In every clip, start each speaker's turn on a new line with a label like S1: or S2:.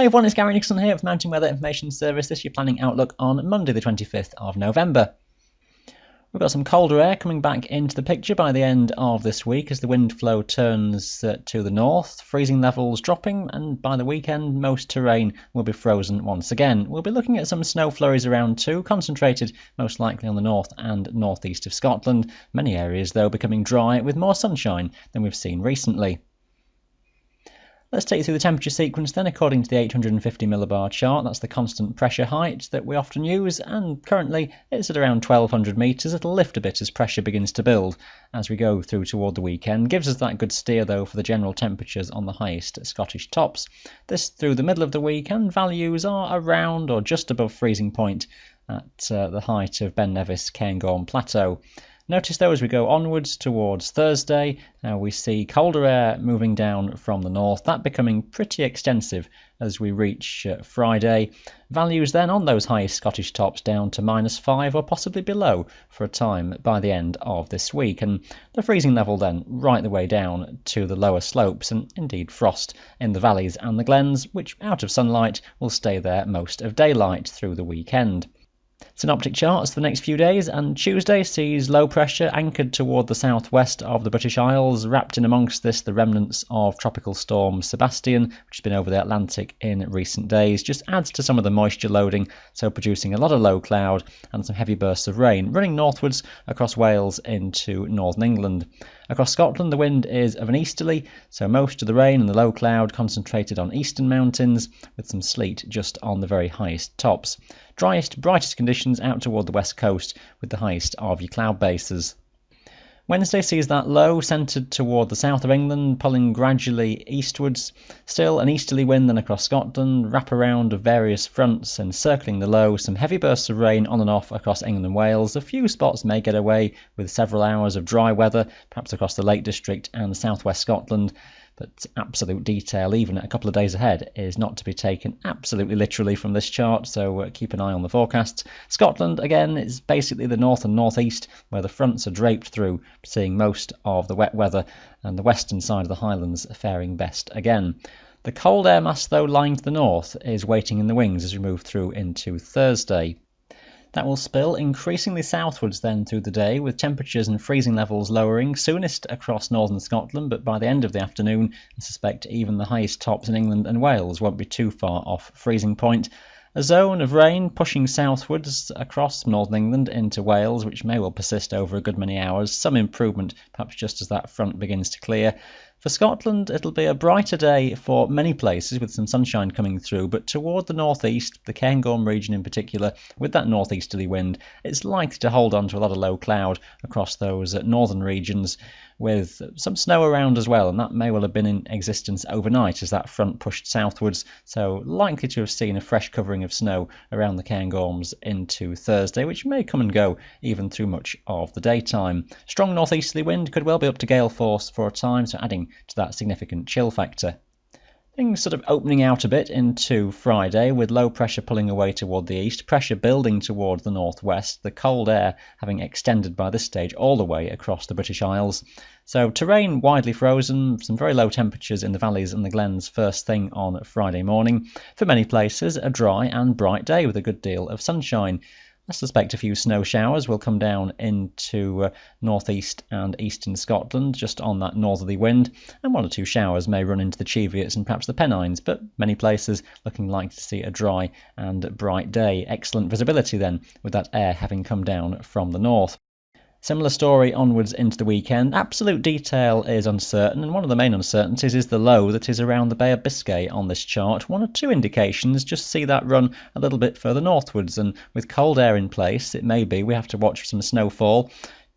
S1: Hi everyone, it's Gary Nicholson here with Mountain Weather Information Service. This is your planning outlook on Monday the 25th of November. We've got some colder air coming back into the picture by the end of this week as the wind flow turns to the north, freezing levels dropping, and by the weekend most terrain will be frozen once again. We'll be looking at some snow flurries around too, concentrated most likely on the north and northeast of Scotland. Many areas though becoming dry with more sunshine than we've seen recently. Let's take you through the temperature sequence then according to the 850 millibar chart. That's the constant pressure height that we often use, and currently it's at around 1200 metres. It'll lift a bit as pressure begins to build as we go through toward the weekend. Gives us that good steer though for the general temperatures on the highest Scottish tops. This through the middle of the week, and values are around or just above freezing point at the height of Ben Nevis Cairngorm Plateau. Notice though as we go onwards towards Thursday, we see colder air moving down from the north, that becoming pretty extensive as we reach Friday. Values then on those highest Scottish tops down to -5 or possibly below for a time by the end of this week, and the freezing level then right the way down to the lower slopes, and indeed frost in the valleys and the glens, which out of sunlight will stay there most of daylight through the weekend. Synoptic charts for the next few days, and Tuesday sees low pressure anchored toward the southwest of the British Isles. Wrapped in amongst this the remnants of tropical storm Sebastian, which has been over the Atlantic in recent days, just adds to some of the moisture loading, so producing a lot of low cloud and some heavy bursts of rain running northwards across Wales into northern England. Across Scotland the wind is of an easterly, so most of the rain and the low cloud concentrated on eastern mountains, with some sleet just on the very highest tops. Driest, brightest conditions out toward the west coast with the highest of your cloud bases. Wednesday sees that low centred toward the south of England, pulling gradually eastwards. Still an easterly wind then across Scotland, wrap around of various fronts encircling the low, some heavy bursts of rain on and off across England and Wales. A few spots may get away with several hours of dry weather, perhaps across the Lake District and southwest Scotland. But absolute detail, even a couple of days ahead, is not to be taken absolutely literally from this chart, so keep an eye on the forecasts. Scotland, again, is basically the north and northeast, where the fronts are draped through, seeing most of the wet weather, and the western side of the Highlands faring best again. The cold air mass, though, lying to the north, is waiting in the wings as we move through into Thursday. That will spill increasingly southwards then through the day, with temperatures and freezing levels lowering, soonest across northern Scotland, but by the end of the afternoon I suspect even the highest tops in England and Wales won't be too far off freezing point. A zone of rain pushing southwards across northern England into Wales, which may well persist over a good many hours. Some improvement perhaps just as that front begins to clear. For Scotland, it'll be a brighter day for many places with some sunshine coming through, but toward the northeast, the Cairngorm region in particular, with that northeasterly wind, it's likely to hold on to a lot of low cloud across those northern regions, with some snow around as well, and that may well have been in existence overnight as that front pushed southwards, so likely to have seen a fresh covering of snow around the Cairngorms into Thursday, which may come and go even through much of the daytime. Strong northeasterly wind could well be up to gale force for a time, so adding to that significant chill factor. Things sort of opening out a bit into Friday, with low pressure pulling away toward the east, pressure building toward the northwest, the cold air having extended by this stage all the way across the British Isles. So terrain widely frozen, some very low temperatures in the valleys and the glens first thing on Friday morning. For many places, a dry and bright day with a good deal of sunshine. I suspect a few snow showers will come down into northeast and eastern Scotland, just on that northerly wind, and one or two showers may run into the Cheviots and perhaps the Pennines, but many places looking like to see a dry and bright day. Excellent visibility then, with that air having come down from the north. Similar story onwards into the weekend. Absolute detail is uncertain, and one of the main uncertainties is the low that is around the Bay of Biscay on this chart. One or two indications just see that run a little bit further northwards, and with cold air in place, it may be we have to watch for some snowfall.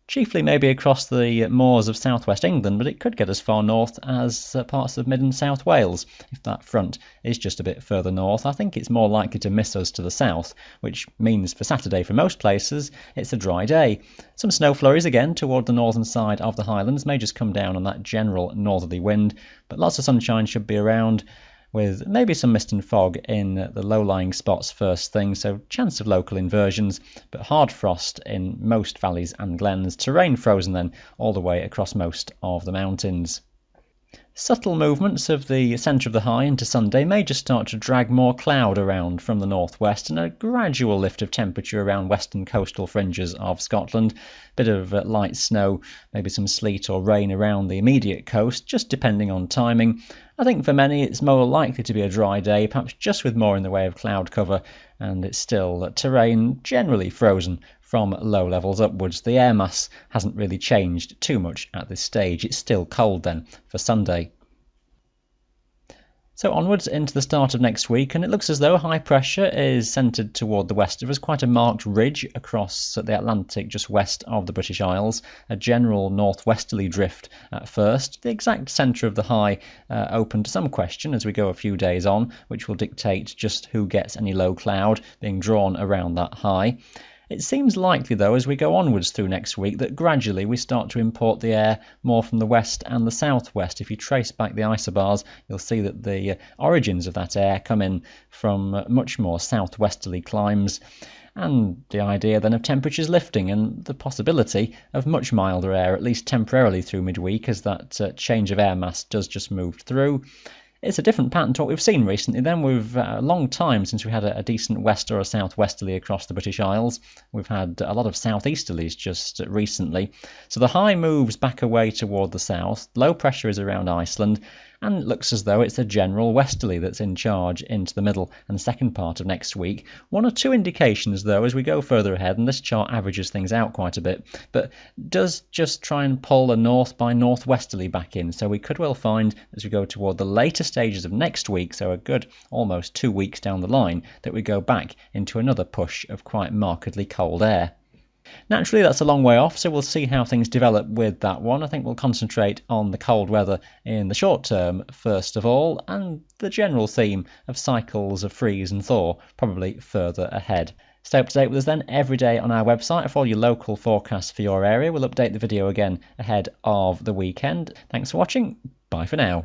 S1: Chiefly maybe across the moors of southwest England, but it could get as far north as parts of mid and south Wales if that front is just a bit further north. I think it's more likely to miss us to the south, which means for Saturday for most places it's a dry day. Some snow flurries again toward the northern side of the Highlands may just come down on that general northerly wind, but lots of sunshine should be around, with maybe some mist and fog in the low-lying spots first thing, so chance of local inversions, but hard frost in most valleys and glens. Terrain frozen then all the way across most of the mountains. Subtle movements of the centre of the high into Sunday may just start to drag more cloud around from the northwest, and a gradual lift of temperature around western coastal fringes of Scotland. Bit of light snow, maybe some sleet or rain around the immediate coast, just depending on timing. I think for many it's more likely to be a dry day, perhaps just with more in the way of cloud cover, and it's still terrain generally frozen from low levels upwards. The air mass hasn't really changed too much at this stage. It's still cold then for Sunday. So onwards into the start of next week, and it looks as though high pressure is centred toward the west of us, quite a marked ridge across the Atlantic just west of the British Isles, a general northwesterly drift at first. The exact centre of the high open to some question as we go a few days on, which will dictate just who gets any low cloud being drawn around that high. It seems likely, though, as we go onwards through next week, that gradually we start to import the air more from the west and the southwest. If you trace back the isobars, you'll see that the origins of that air come in from much more southwesterly climes, and the idea then of temperatures lifting and the possibility of much milder air, at least temporarily through midweek, as that change of air mass does just move through. It's a different pattern to what we've seen recently. Then we've a long time since we had a decent west or a southwesterly across the British Isles. We've had a lot of southeasterlies just recently. So the high moves back away toward the south. Low pressure is around Iceland, and it looks as though it's a general westerly that's in charge into the middle and the second part of next week. One or two indications, though, as we go further ahead, and this chart averages things out quite a bit, but does just try and pull a north by northwesterly back in. So we could well find, as we go toward the later stages of next week, so a good almost 2 weeks down the line, that we go back into another push of quite markedly cold air. Naturally, that's a long way off, so we'll see how things develop with that one. I think we'll concentrate on the cold weather in the short term first of all, and the general theme of cycles of freeze and thaw probably further ahead. Stay up to date with us then every day on our website for all your local forecasts for your area. We'll update the video again ahead of the weekend. Thanks for watching. Bye for now.